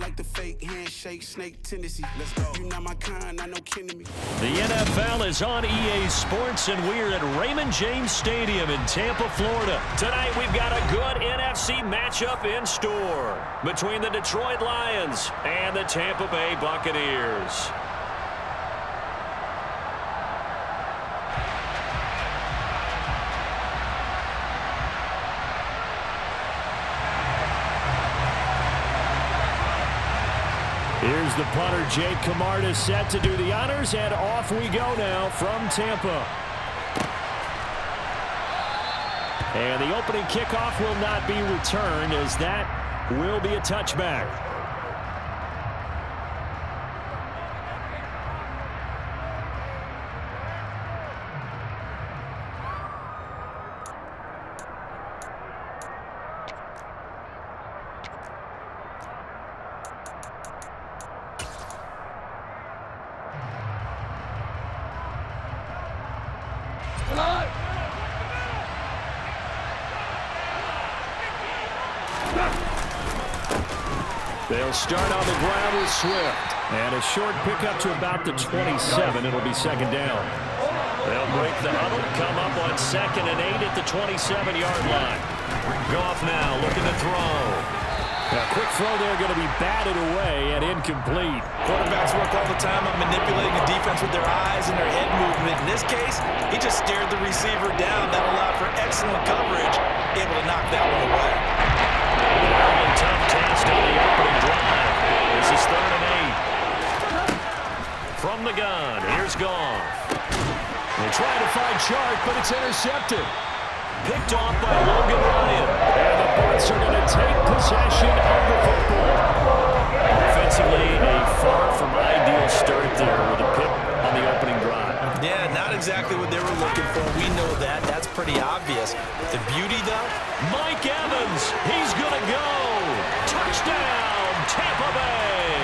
like the fake handshake, snake tendency. Let's go. You not my kind, not no kin to me. The NFL is on EA Sports, and we're at Raymond James Stadium in Tampa, Florida. Tonight, we've got a good NFC matchup in store between the Detroit Lions and the Tampa Bay Buccaneers. Here's the punter, Jake Camarda, set to do the honors, and off we go now from Tampa. And the opening kickoff will not be returned, as that will be a touchback. They'll start on the ground with Swift. And a short pickup to about the 27. It'll be second down. They'll break the huddle, come up on 2nd and 8 at the 27-yard line. Goff now looking to throw. A quick throw there going to be batted away and incomplete. Quarterbacks work all the time on manipulating the defense with their eyes and their head movement. In this case, he just stared the receiver down. That allowed for excellent coverage, able to knock that one away. Early tough test on the opening drive. This is 3rd and 8. From the gun, here's Goff. They try to find Chark, but it's intercepted. Picked off by Logan Ryan. And the Bucs are going to take possession of the football. Offensively, a far from ideal start there with a pick on the opening drive. Yeah, not exactly what they were looking for. We know that. That's pretty obvious. The beauty, though? Mike Evans, he's going to go. Touchdown, Tampa Bay.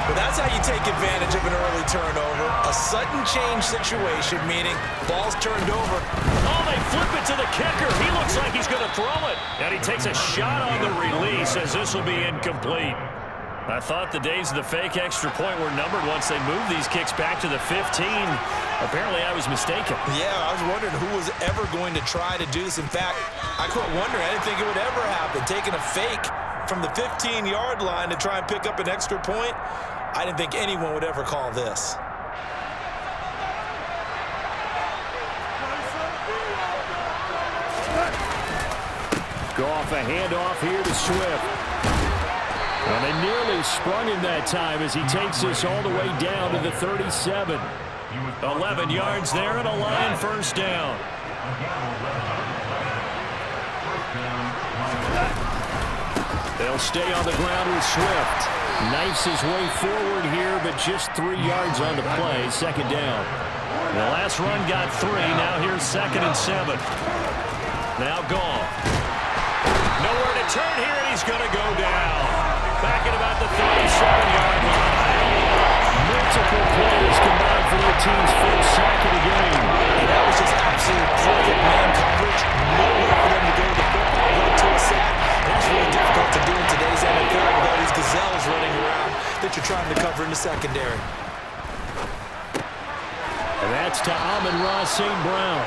Well, that's how you take advantage of an early turnover. A sudden change situation, meaning ball's turned over. Oh, they flip it to the kicker. He looks like he's going to throw it. And he takes a shot on the release, as this will be incomplete. I thought the days of the fake extra point were numbered once they moved these kicks back to the 15. Apparently, I was mistaken. Yeah, I was wondering who was ever going to try to do this. In fact, I quit wondering. I didn't think it would ever happen. Taking a fake from the 15-yard line to try and pick up an extra point, I didn't think anyone would ever call this. Goff, a handoff here to Swift. And they nearly sprung him that time as he takes this all the way down to the 37. 11 yards there and a Lion first down. They'll stay on the ground with Swift. Knifes his way forward here, but just 3 yards on the play. Second down. The last run got 3. Now here's 2nd and 7. Now Goff. Nowhere to turn here, and he's going to go down. Back at about the 37-yard line. Multiple plays combined for their team's first sack of the game. And that was just absolute perfect man coverage. Nowhere for them to go to the football, right to a sack. That's really difficult to do in today's NFL with all these gazelles running around that you're trying to cover in the secondary. And that's to Amon-Ra St. Brown.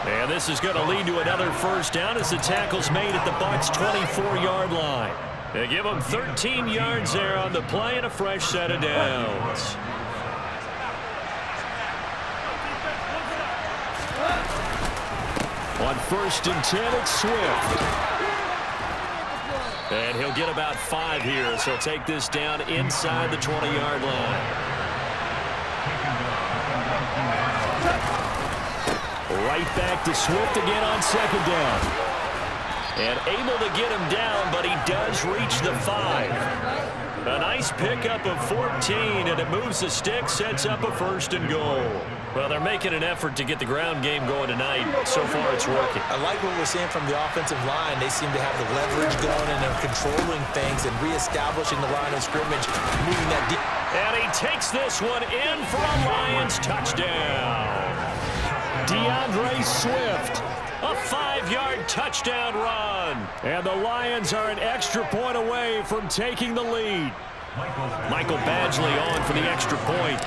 And this is going to lead to another first down as the tackle's made at the Bucs' 24-yard line. They give them 13 yards there on the play and a fresh set of downs. On 1st and 10, it's Swift. And he'll get about 5 here, so he'll take this down inside the 20-yard line. Right back to Swift again on 2nd down. And able to get him down, but he does reach the 5. A nice pickup of 14, and it moves the stick, sets up a 1st and goal. Well, they're making an effort to get the ground game going tonight. So far, it's working. I like what we're seeing from the offensive line. They seem to have the leverage going, and they're controlling things and reestablishing the line of scrimmage, moving that deep. And he takes this one in for a Lions touchdown. DeAndre Swift, a 5 5-yard touchdown run. And the Lions are an extra point away from taking the lead. Michael Badgley on for the extra point.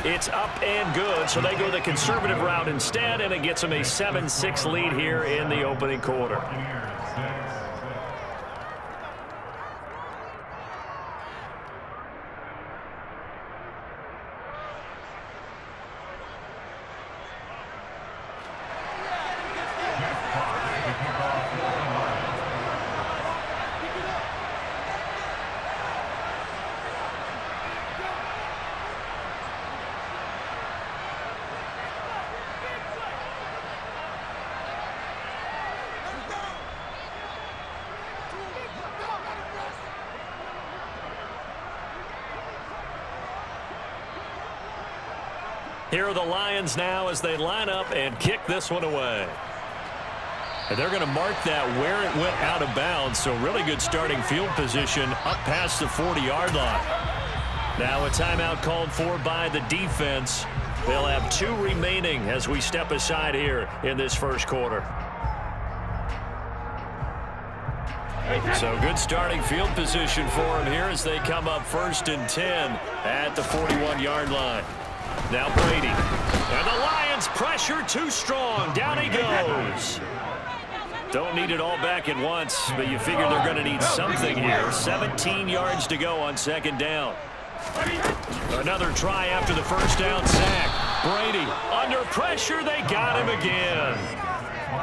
It's up and good, so they go the conservative route instead, and it gets them a 7-6 lead here in the opening quarter. Here are the Lions now as they line up and kick this one away. And they're going to mark that where it went out of bounds, so really good starting field position up past the 40-yard line. Now a timeout called for by the defense. They'll have 2 remaining as we step aside here in this first quarter. So good starting field position for them here as they come up 1st and 10 at the 41-yard line. Now Brady. And the Lions pressure too strong. Down he goes. Don't need it all back at once, but you figure they're going to need something here. 17 yards to go on 2nd down. Another try after the first down sack. Brady under pressure. They got him again.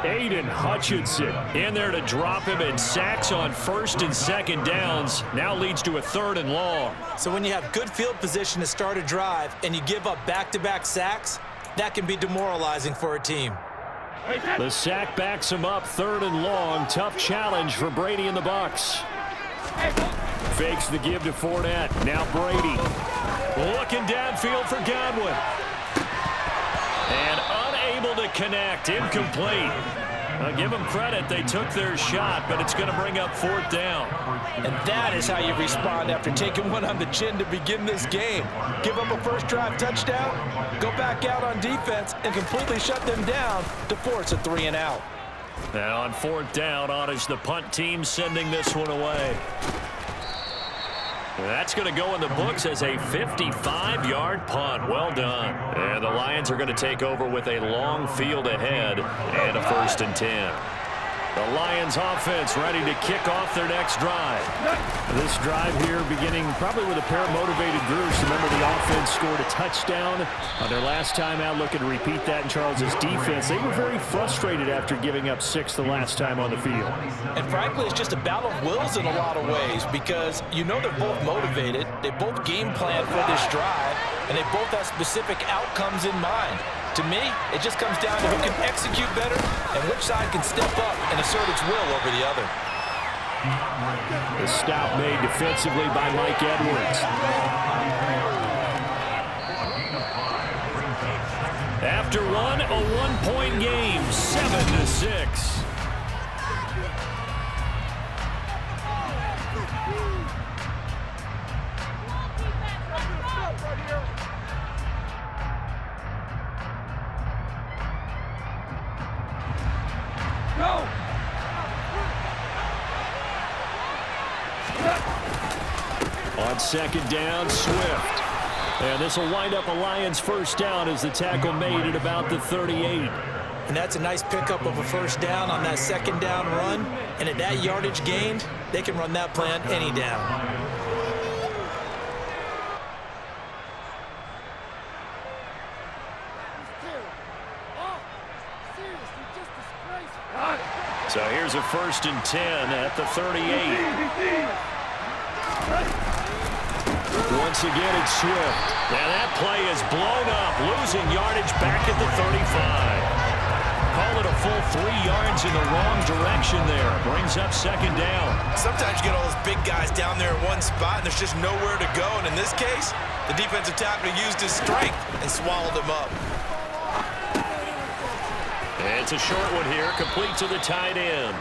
Aiden Hutchinson in there to drop him, and sacks on 1st and 2nd downs now leads to a 3rd and long. So when you have good field position to start a drive and you give up back-to-back sacks, that can be demoralizing for a team. The sack backs him up, 3rd and long. Tough challenge for Brady and the Bucs. Fakes the give to Fournette. Now Brady looking downfield for Godwin. And unable to connect. Incomplete. I'll give them credit. They took their shot, but it's going to bring up 4th down. And that is how you respond after taking one on the chin to begin this game. Give up a first-drive touchdown, go back out on defense, and completely shut them down to force a 3-and-out. And on 4th down, on is the punt team sending this one away. That's going to go in the books as a 55-yard punt. Well done. And the Lions are going to take over with a long field ahead and a 1st and 10. The Lions offense ready to kick off their next drive. This drive here beginning probably with a pair of motivated groups. Remember, the offense scored a touchdown on their last time out. Looking to repeat that in Charles's defense. They were very frustrated after giving up 6 the last time on the field. And frankly, it's just a battle of wills in a lot of ways because you know they're both motivated. They both game plan for this drive, and they both have specific outcomes in mind. To me, it just comes down to who can execute better and which side can step up and assert its will over the other. The stop made defensively by Mike Edwards. After one, a 1-point game, 7-6. On 2nd down, Swift. And this will wind up a Lions 1st down as the tackle made at about the 38. And that's a nice pickup of a 1st down on that 2nd down run. And at that yardage gained, they can run that play on any down. So here's a 1st and 10 at the 38. Once again, it's Swift. Now that play is blown up, losing yardage back at the 35. Call it a full 3 yards in the wrong direction there. Brings up 2nd down. Sometimes you get all those big guys down there in one spot, and there's just nowhere to go. And in this case, the defensive tackle used his strength and swallowed him up. And it's a short one here, complete to the tight end.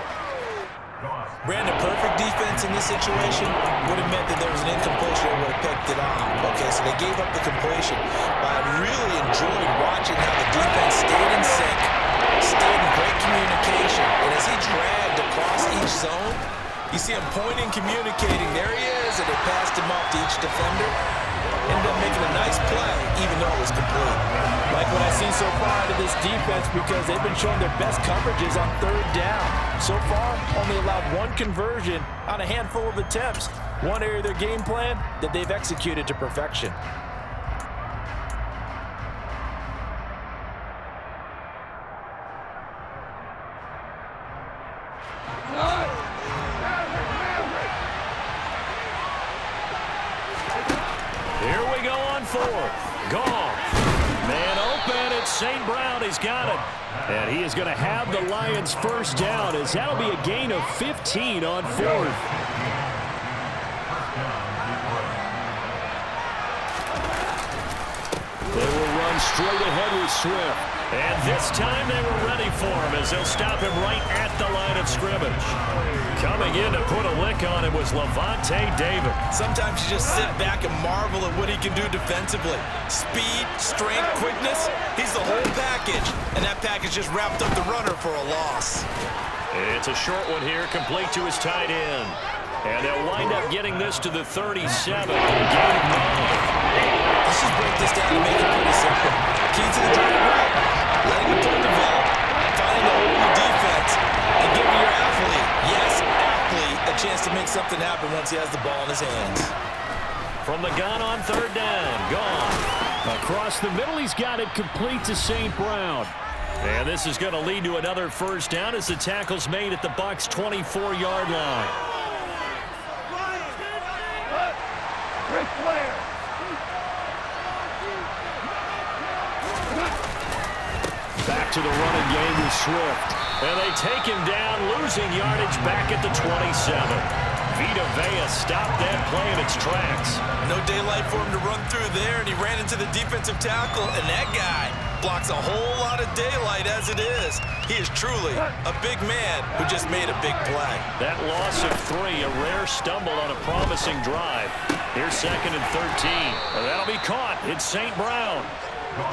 Brandon, perfect defense in this situation would have meant that there was an incompletion that would have picked it off. Okay, so they gave up the completion. But I really enjoyed watching how the defense stayed in sync, stayed in great communication. And as he dragged across each zone, you see him pointing, communicating. There he is, and they passed him off to each defender. Ended up making a nice play, even though it was complete. Like what I see so far out of this defense, because they've been showing their best coverages on third down. So far, only allowed one conversion on a handful of attempts. One area of their game plan that they've executed to perfection. Here we go on fourth. Gone. Man open. It's St. Brown. He's got it. And he is going to have the Lions first down, as that'll be a gain of 15 on fourth. They will run straight ahead with Swift. And this time they were ready for him, as they'll stop him right at the line of scrimmage. Coming in to put a lick on him was Levante David. Sometimes you just sit back and marvel at what he can do defensively. Speed, strength, quickness, he's the whole package. And that package just wrapped up the runner for a loss. It's a short one here, complete to his tight end. And they'll wind up getting this to the 37. Gain of 9. Let's just break this down and make it pretty simple. Key to the drag route, letting the play develop, finding the hole in the defense, and giving your athlete, yes, athlete, a chance to make something happen once he has the ball in his hands. From the gun on third down, gone. Across the middle, he's got it complete to St. Brown. And this is going to lead to another first down as the tackle's made at the Bucs' 24-yard line. Back to the running game with Swift. And they take him down, losing yardage back at the 27. Vita Vea stopped that play in its tracks. No daylight for him to run through there, and he ran into the defensive tackle, and that guy blocks a whole lot of daylight as it is. He is truly a big man who just made a big play. That loss of 3, a rare stumble on a promising drive. Here's 2nd and 13. And that'll be caught. It's St. Brown.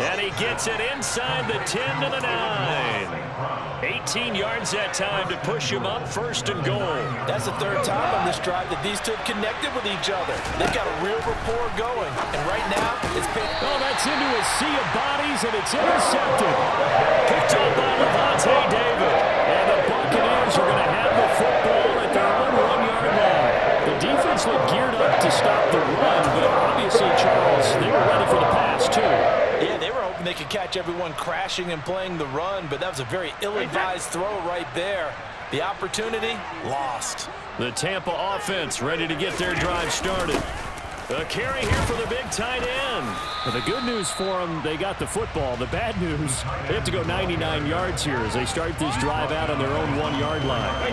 And he gets it inside the 10 to the 9. 18 yards that time to push him up, 1st and goal. That's the third time on this drive that these two have connected with each other. They've got a real rapport going. And right now, it's been... Oh, that's into a sea of bodies, and it's intercepted. Picked up by Levante David. And the Buccaneers are going to have the football at their own 1-yard line. The defense looked geared up to stop the run, but obviously, Charles, they were ready for the pass, too. Yeah, they were hoping they could catch everyone crashing and playing the run, but that was a very ill-advised throw right there. The opportunity, lost. The Tampa offense ready to get their drive started. A carry here for the big tight end. Well, the good news for them, they got the football. The bad news, they have to go 99 yards here as they start this drive out on their own 1-yard line.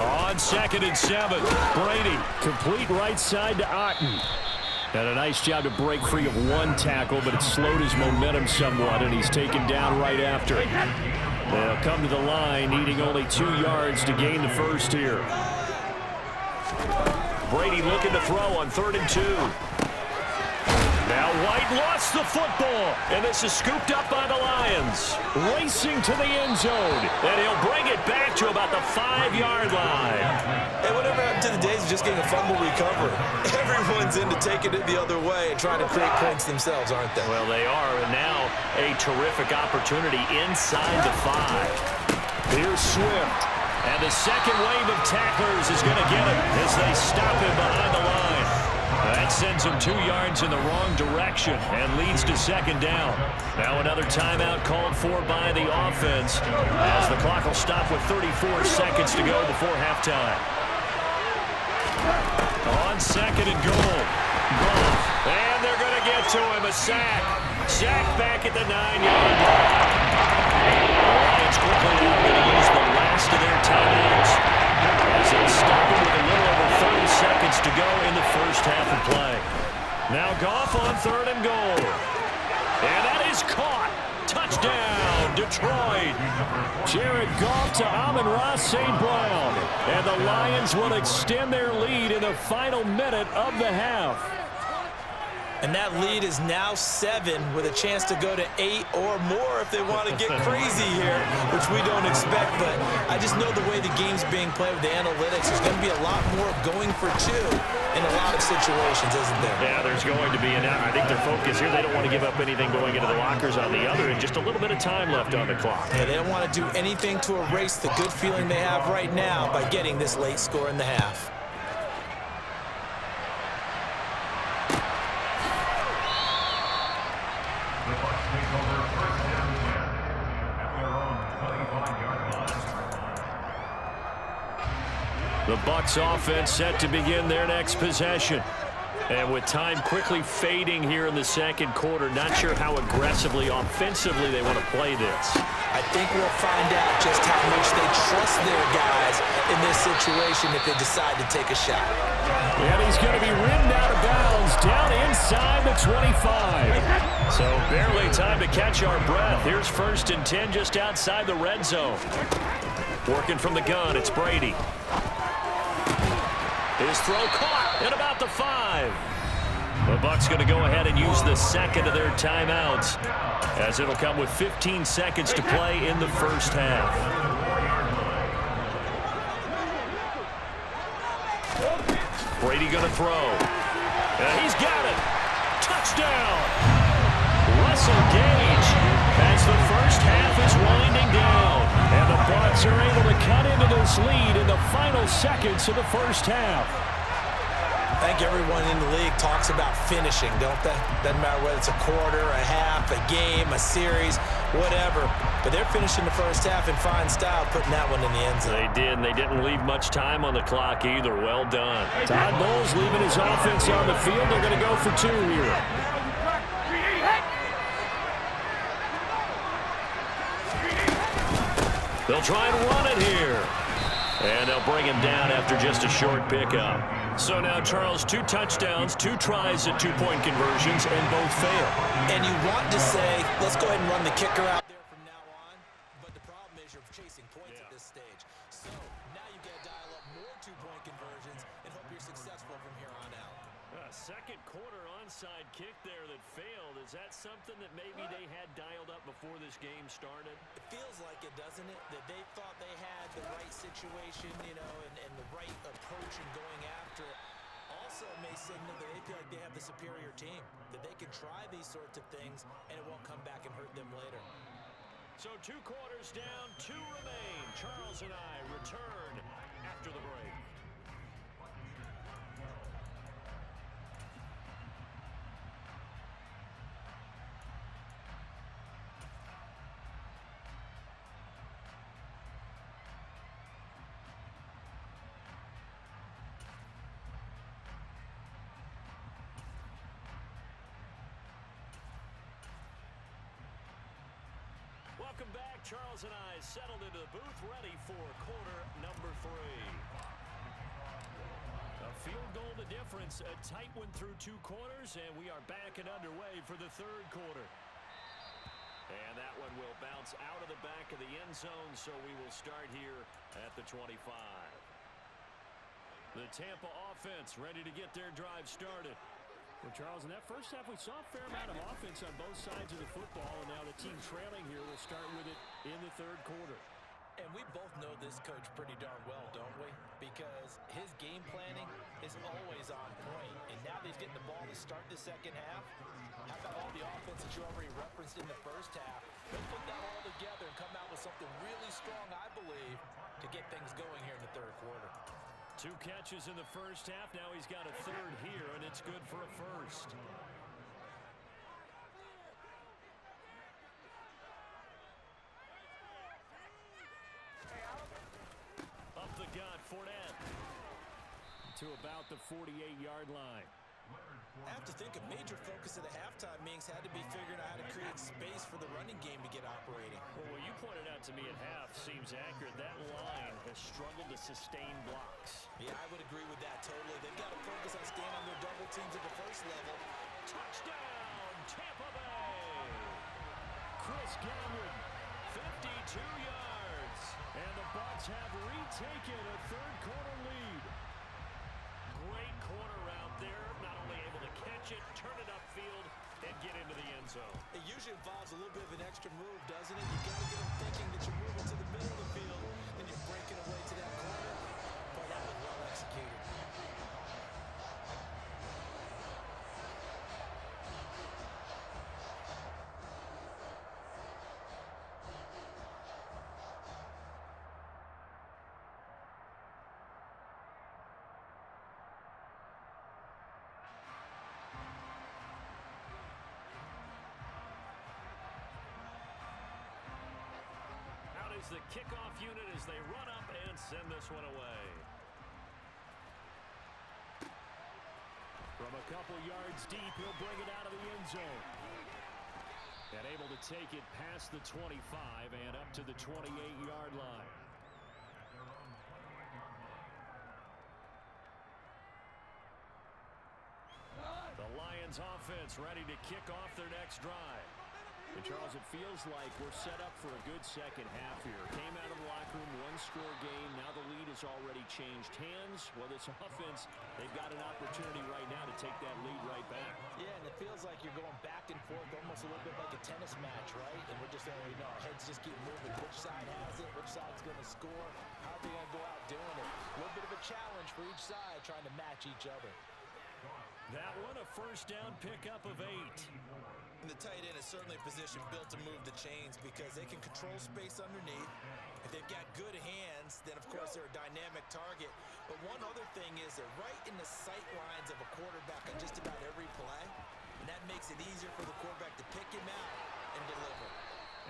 On 2nd and 7, Brady, complete right side to Otten. And a nice job to break free of one tackle, but it slowed his momentum somewhat, and he's taken down right after. They'll come to the line, needing only 2 yards to gain the first here. Brady looking to throw on 3rd and 2. Now White lost the football, and this is scooped up by the Lions. Racing to the end zone, and he'll bring it back to about the 5-yard line. Hey, whatever happened to the days of just getting a fumble recovery? Everyone's into taking it the other way and trying to create points themselves, aren't they? Well, they are, and now a terrific opportunity inside the 5. Here's Swift, and the second wave of tacklers is going to get him as they stop him behind the line. That sends him 2 yards in the wrong direction and leads to 2nd down. Now another timeout called for by the offense as the clock will stop with 34 seconds to go before halftime. On 2nd and goal. And they're going to get to him. A sack. Sack back at the 9-yard line. The Lions quickly now going to use the last of their timeouts as they stop him with a little over 30 seconds to go in the first half of play. Now Goff on 3rd and goal. And that is caught. Touchdown. Detroit. Jared Goff to Amon-Ra St. Brown. And the Lions will extend their lead in the final minute of the half. And that lead is now 7 with a chance to go to 8 or more if they want to get crazy here, which we don't expect. But I just know the way the game's being played with the analytics, there's going to be a lot more going for 2 in a lot of situations, isn't there? Yeah, there's going to be. And I think their focus here, they don't want to give up anything going into the lockers on the other, and just a little bit of time left on the clock. Yeah, they don't want to do anything to erase the good feeling they have right now by getting this late score in the half. The Bucs offense set to begin their next possession. And with time quickly fading here in the second quarter, not sure how aggressively, offensively they want to play this. I think we'll find out just how much they trust their guys in this situation if they decide to take a shot. And he's going to be ridden out of bounds down inside the 25. So barely time to catch our breath. Here's 1st and 10 just outside the red zone. Working from the gun, it's Brady. His throw caught at about the 5. The Bucs going to go ahead and use the second of their timeouts, as it'll come with 15 seconds to play in the first half. Brady going to throw. And he's got it. Touchdown. Russell Gage as the first half is winding down. And the Bucs are able to cut into this lead in the final seconds of the first half. I think everyone in the league talks about finishing, don't they? Doesn't matter whether it's a quarter, a half, a game, a series, whatever. But they're finishing the first half in fine style, putting that one in the end zone. They did, and they didn't leave much time on the clock either. Well done. Todd Bowles leaving his offense on the field. They're going to go for 2 here. They'll try and run it here. And they'll bring him down after just a short pickup. So now, Charles, 2 touchdowns, 2 tries at 2-point conversions, and both fail. And you want to say, let's go ahead and run the kicker out there from now on. But the problem is you're chasing points at this stage. So now you've got to dial up more 2-point conversions and hope you're successful from here on out. Second quarter onside kick there that failed. Is that something that maybe they had dialed up before this game started? It feels like it, doesn't it? That they thought they had the right situation, you know, and the right approach in going after it. Also may signal that they feel like they have the superior team, that they can try these sorts of things and it won't come back and hurt them later. So 2 quarters down, 2 remain. Charles and I return after the break. Welcome back. Charles and I settled into the booth, ready for quarter number 3. A field goal the difference, a tight one through 2 quarters, and we are back and underway for the 3rd quarter. And that one will bounce out of the back of the end zone, so we will start here at the 25. The Tampa offense ready to get their drive started. Well, Charles, in that first half, we saw a fair amount of offense on both sides of the football, and now the team trailing here will start with it in the 3rd quarter. And we both know this coach pretty darn well, don't we? Because his game planning is always on point. And now that he's getting the ball to start the second half, how about all the offense that you already referenced in the first half? He'll put that all together and come out with something really strong, I believe, to get things going here in the 3rd quarter. 2 catches in the first half. Now he's got a 3rd here, and it's good for a 1st. Up the gut, Fournette. To about the 48-yard line. I have to think a major focus of the halftime meetings had to be figuring out how to create space for the running game to get operating. Well, what you pointed out to me at half seems accurate. That line has struggled to sustain blocks. Yeah, I would agree with that totally. They've got to focus on staying on their double teams at the first level. Touchdown, Tampa Bay! Chris Godwin 52 yards. And the Bucs have retaken a third-quarter lead. Great corner out there, not only able to catch it, turn it upfield, and get into the end zone. It usually involves a little bit of an extra move, doesn't it? You got to get them thinking that you're moving to the middle of the field, and you're breaking away to that corner. Boy, that was well executed. Is the kickoff unit as they run up and send this one away. From a couple yards deep, he'll bring it out of the end zone. And able to take it past the 25 and up to the 28-yard line. The Lions offense ready to kick off their next drive. And Charles, it feels like we're set up for a good second half here. Came out of the locker room, one-score game. Now the lead has already changed hands. Well, this offense, they've got an opportunity right now to take that lead right back. Yeah, and it feels like you're going back and forth almost a little bit like a tennis match, right? And we're just saying, our heads just keep moving. Which side has it? Which side's going to score? How are they going to go out doing it? A little bit of a challenge for each side trying to match each other. That one, a first down pickup of 8. And the tight end is certainly a position built to move the chains because they can control space underneath. If they've got good hands, then, of course, they're a dynamic target. But one other thing is they're right in the sight lines of a quarterback on just about every play. And that makes it easier for the quarterback to pick him out and deliver.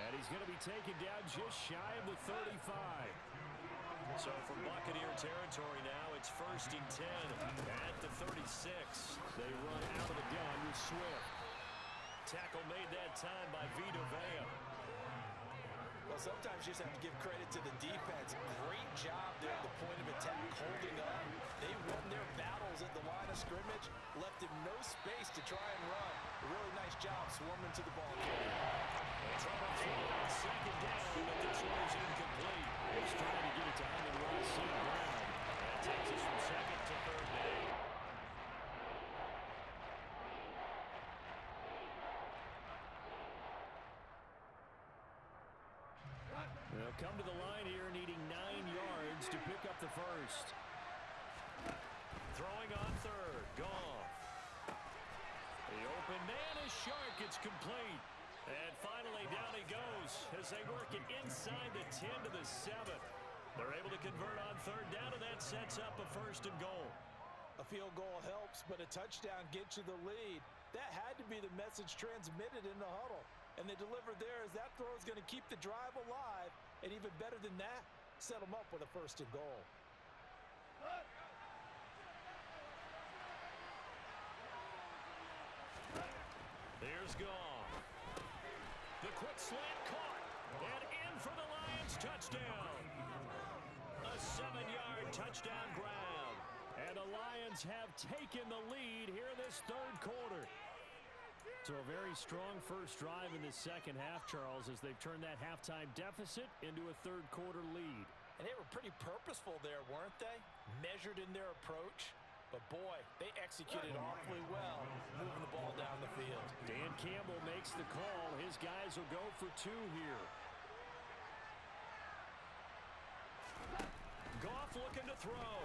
And he's going to be taken down just shy of the 35. So from Buccaneer territory now, it's 1st and 10 at the 36. They run out of the gun with Swift. Tackle made that time by Vita Vea. Well, sometimes you just have to give credit to the defense. Great job there at the point of attack, holding up. They won their battles at the line of scrimmage, left him no space to try and run. A really nice job swarming to the ball. Second down, but this one is incomplete. He's trying to get it to Amon-Ra St. Brown. That takes us from second to third down. They'll come to the line here needing 9 yards to pick up the first. Throwing on third. Goff. The open man is Shark. It's complete. And finally down he goes as they work it inside the 10 to the 7. They're able to convert on third down, and that sets up a 1st and goal. A field goal helps, but a touchdown gets you the lead. That had to be the message transmitted in the huddle. And they delivered there as that throw is going to keep the drive alive. And even better than that, set them up with a 1st and goal. Here's Goff. The quick slant caught. And in for the Lions touchdown. A 7-yard touchdown grab. And the Lions have taken the lead here this third quarter. So a very strong first drive in the second half, Charles, as they've turned that halftime deficit into a third quarter lead. And they were pretty purposeful there, weren't they? Measured in their approach. But, boy, they executed awfully well, moving the ball down the field. Dan Campbell makes the call. His guys will go for 2 here. Goff looking to throw.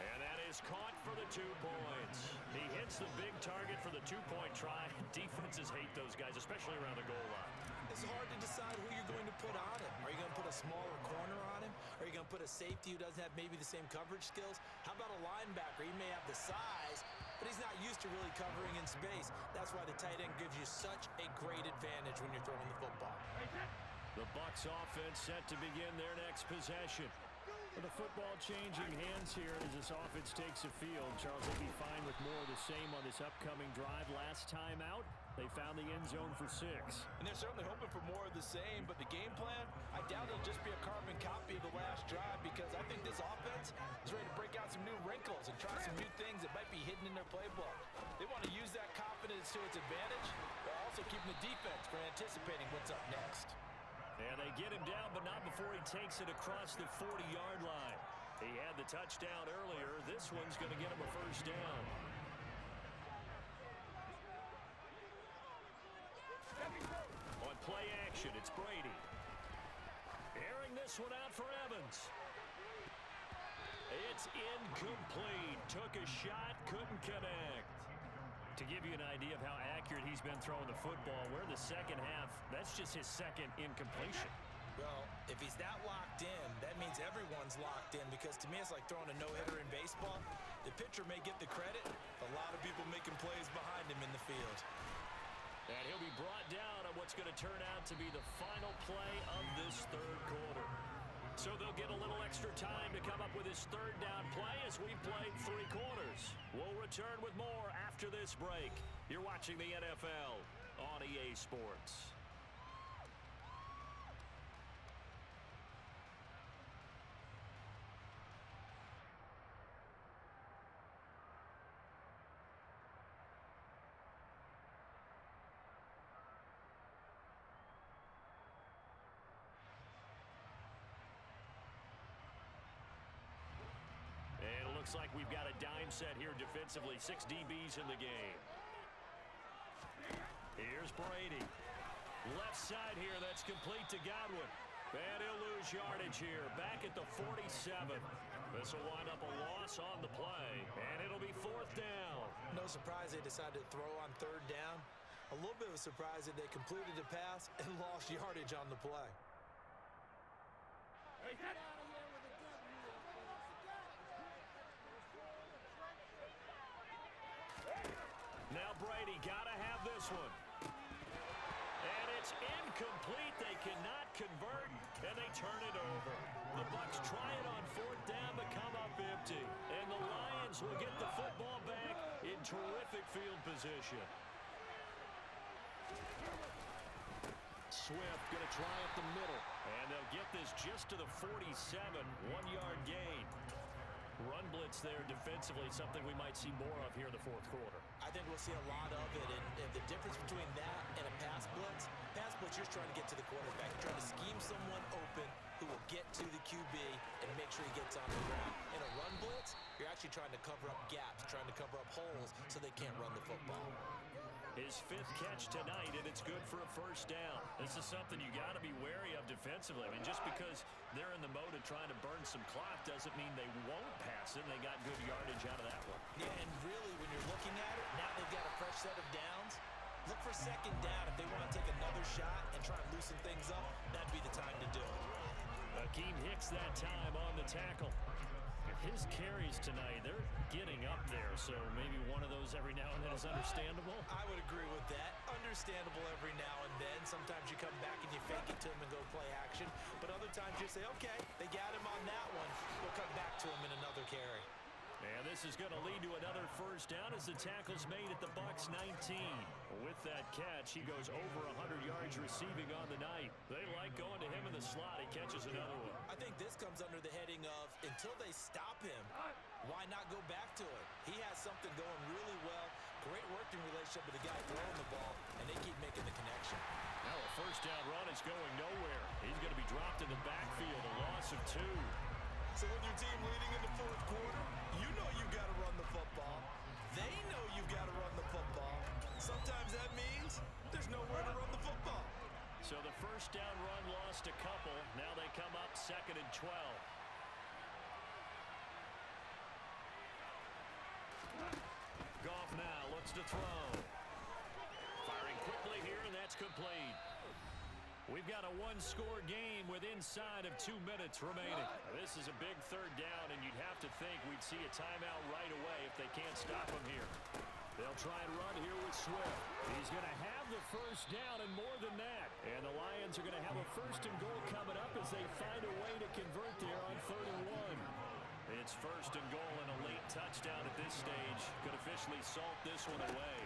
And that is caught for the 2 points. He hits the big target for the 2-point try. Defenses hate those guys, especially around the goal line. It's hard to decide who you're going to put on him. Are you going to put a smaller corner on him? Are you going to put a safety who doesn't have maybe the same coverage skills? How about a linebacker? He may have the size, but he's not used to really covering in space. That's why the tight end gives you such a great advantage when you're throwing the football. The Bucs offense set to begin their next possession. With the football changing hands here as this offense takes the field. Charles will be fine with more of the same on this upcoming drive. Last time out, they found the end zone for 6. And they're certainly hoping for more of the same, but the game plan, I doubt it'll just be a carbon copy of the last drive because I think this offense is ready to break out some new wrinkles and try some new things that might be hidden in their playbook. They want to use that confidence to its advantage, while also keeping the defense from anticipating what's up next. And they get him down, but not before he takes it across the 40-yard line. He had the touchdown earlier. This one's going to get him a first down. On play action, it's Brady. Airing this one out for Evans. It's incomplete. Took a shot, couldn't connect. To give you an idea of how accurate he's been throwing the football, we're in the second half. That's just his second incompletion. Well, if he's that locked in, that means everyone's locked in, because to me it's like throwing a no-hitter in baseball. The pitcher may get the credit, a lot of people making plays behind him in the field. And he'll be brought down on what's going to turn out to be the final play of this third quarter. So they'll get a little extra time to come up with his third down play as we played 3 quarters. We'll return with more after this break. You're watching the NFL on EA Sports. And it looks like we've got a dime set here defensively. 6 DBs in the game. Here's Brady. Left side here, that's complete to Godwin. And he'll lose yardage here, back at the 47. This will wind up a loss on the play, and it'll be 4th down. No surprise they decided to throw on 3rd down. A little bit of a surprise that they completed the pass and lost yardage on the play. Now Brady got to have this one. And it's incomplete. They cannot convert, and they turn it over. The Bucs try it on 4th down but come up empty. And the Lions will get the football back in terrific field position. Swift going to try up the middle. And they'll get this just to the 47. 1-yard gain. Run blitz there defensively, something we might see more of here in the 4th quarter. I think we'll see a lot of it, and the difference between that and a pass blitz, you're just trying to get to the quarterback. You're trying to scheme someone open who will get to the QB and make sure he gets on the ground. In a run blitz, you're actually trying to cover up gaps, trying to cover up holes so they can't run the football. His 5th catch tonight, and it's good for a first down. This is something you got to be wary of defensively. I mean, just because they're in the mode of trying to burn some clock doesn't mean they won't pass it. They got good yardage out of that one. Yeah, and really, when you're looking at it, now they've got a fresh set of downs. Look for 2nd down. If they want to take another shot and try and loosen things up, that'd be the time to do it. Akeem Hicks that time on the tackle. His carries tonight, they're getting up there, so maybe one of those every now and then is understandable. I would agree with that. Understandable every now and then. Sometimes you come back and you fake it to him and go play action. But other times you say, okay, they got him on that one. We'll come back to him in another carry. And this is going to lead to another first down as the tackle's made at the Bucs 19. With that catch, he goes over 100 yards receiving on the night. They like going to him in the slot. He catches another one. I think this comes under the heading of, until they stop him, why not go back to it? He has something going really well. Great working relationship with the guy throwing the ball, and they keep making the connection. Now a first down run is going nowhere. He's going to be dropped in the backfield, a loss of 2. So with your team leading in the 4th quarter, you know you've got to run the football. They know you've got to run the football. Sometimes that means there's nowhere to run the football. So the first down run lost a couple. Now they come up 2nd and 12. Goff now looks to throw. Firing quickly here, and that's complete. We've got a 1-score game with inside of 2 minutes remaining. This is a big 3rd down, and you'd have to think we'd see a timeout right away if they can't stop him here. They'll try and run here with Swift. He's going to have the first down and more than that. And the Lions are going to have a 1st and goal coming up as they find a way to convert there on 3rd and 1. It's 1st and goal and a late touchdown at this stage. Could officially salt this one away.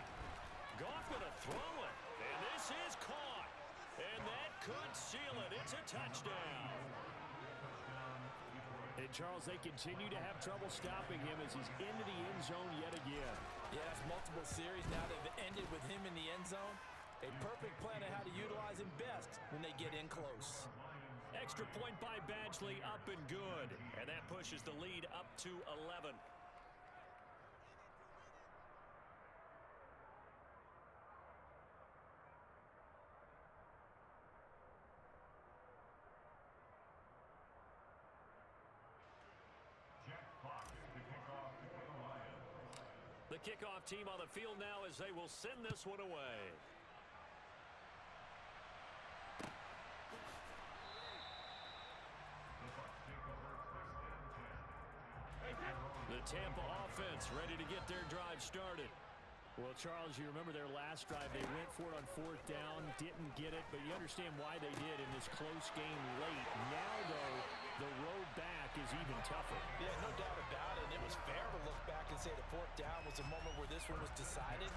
Goff going to throw it, and this is caught. And that could seal it. It's a touchdown. And, Charles, they continue to have trouble stopping him as he's into the end zone yet again. Yeah, that's multiple series now. They've ended with him in the end zone. A perfect plan on how to utilize him best when they get in close. Extra point by Badgley, up and good. And that pushes the lead up to 11. The kickoff team on the field now as they will send this one away. The Tampa offense ready to get their drive started. Well, Charles, you remember their last drive. They went for it on 4th down, didn't get it, but you understand why they did in this close game late. Now, though, the road back is even tougher. Yeah, no doubt about it. It was fair to look back and say the 4th down was the moment where this one was decided.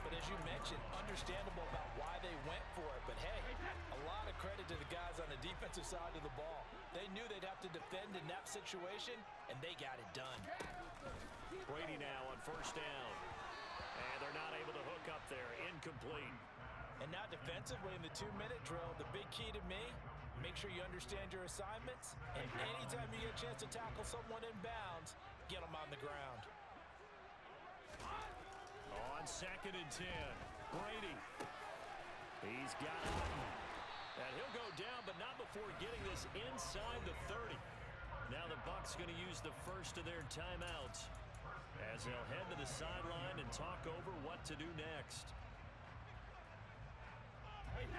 But as you mentioned, understandable about why they went for it. But, hey, a lot of credit to the guys on the defensive side of the ball. They knew they'd have to defend in that situation, and they got it done. Brady now on 1st down. And they're not able to hook up there. Incomplete. And now defensively in the 2-minute drill, the big key to me, make sure you understand your assignments. And anytime you get a chance to tackle someone in bounds, get them on the ground. On 2nd and 10, Brady. He's got it. And he'll go down, but not before getting this inside the 30. Now the Bucs going to use the first of their timeouts as they'll head to the sideline and talk over what to do next.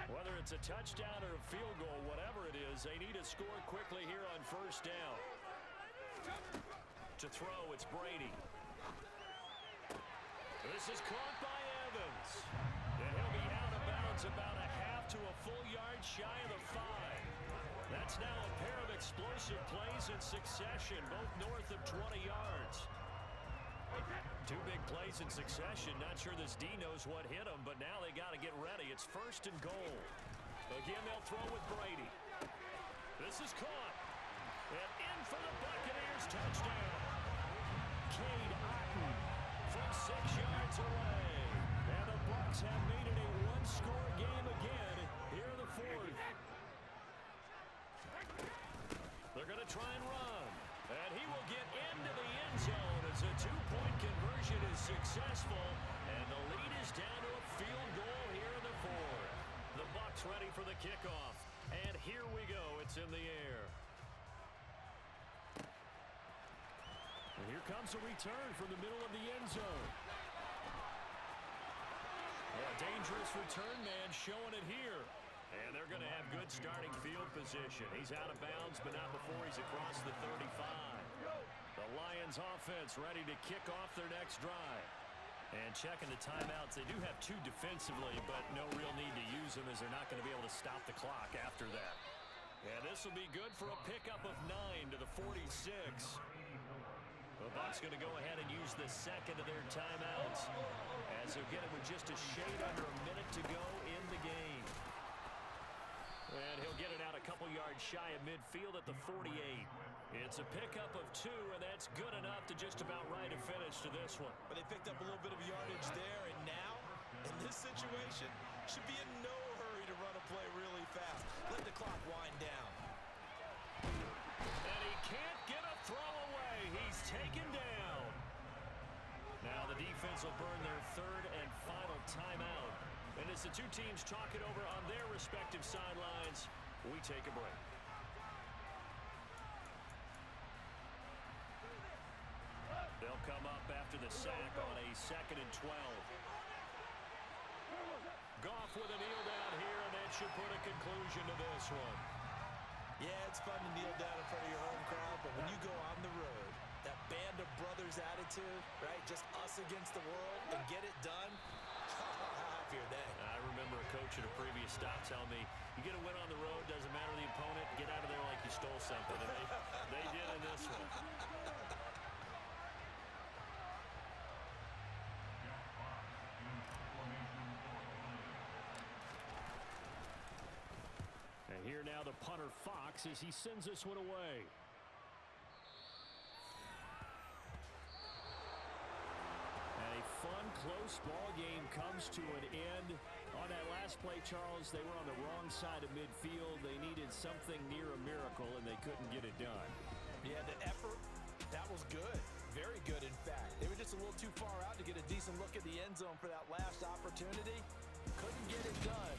Whether it's a touchdown or a field goal, whatever it is, they need to score quickly here on 1st down. To throw, it's Brady. This is caught by Evans. And he'll be out of bounds about a half to a full yard shy of the 5. That's now a pair of explosive plays in succession, both north of 20 yards. 2 big plays in succession. Not sure this D knows what hit him, but now they got to get ready. It's 1st and goal. Again, they'll throw with Brady. This is caught. And in for the Buccaneers touchdown. Cade Otton from 6 yards away. And the Bucs have made it a one-score game again here in the 4th. They're going to try and run. And he will get into the end zone as a 2-point conversion is successful. And the lead is down to a field goal here in the 4th. The Bucs ready for the kickoff. And here we go. It's in the air. And here comes a return from the middle of the end zone. A dangerous return man showing it here. And they're going to have good starting field position. He's out of bounds, but not before he's across the 35. The Lions offense ready to kick off their next drive. And checking the timeouts, they do have 2 defensively, but no real need to use them as they're not going to be able to stop the clock after that. And this will be good for a pickup of 9 to the 46. The Bucs going to go ahead and use the second of their timeouts as they'll get it with just a shade under a minute to go in the game. And he'll get it out a couple yards shy of midfield at the 48. It's a pickup of 2, and that's good enough to just about right a finish to this one. But they picked up a little bit of yardage there, and now, in this situation, should be in no hurry to run a play really fast. Let the clock wind down. And he can't get a throw away. He's taken down. Now the defense will burn their 3rd and final timeout. And as the 2 teams talk it over on their respective sidelines, we take a break. They'll come up after the sack on a 2nd and 12. Goff with a kneel down here, and that should put a conclusion to this one. Yeah, it's fun to kneel down in front of your home crowd, but when you go on the road, that band of brothers attitude, right? Just us against the world and get it done. How happy are they? I remember a coach at a previous stop telling me, you get a win on the road, doesn't matter the opponent, get out of there like you stole something. And they did in this one. And here now the punter Fox as he sends this one away. And a fun, close ball game comes to an end On that last play, Charles, they were on the wrong side of midfield. They needed something near a miracle, and they couldn't get it done. Yeah, the effort, that was good. Very good, in fact. They were just a little too far out to get a decent look at the end zone for that last opportunity. Couldn't get it done.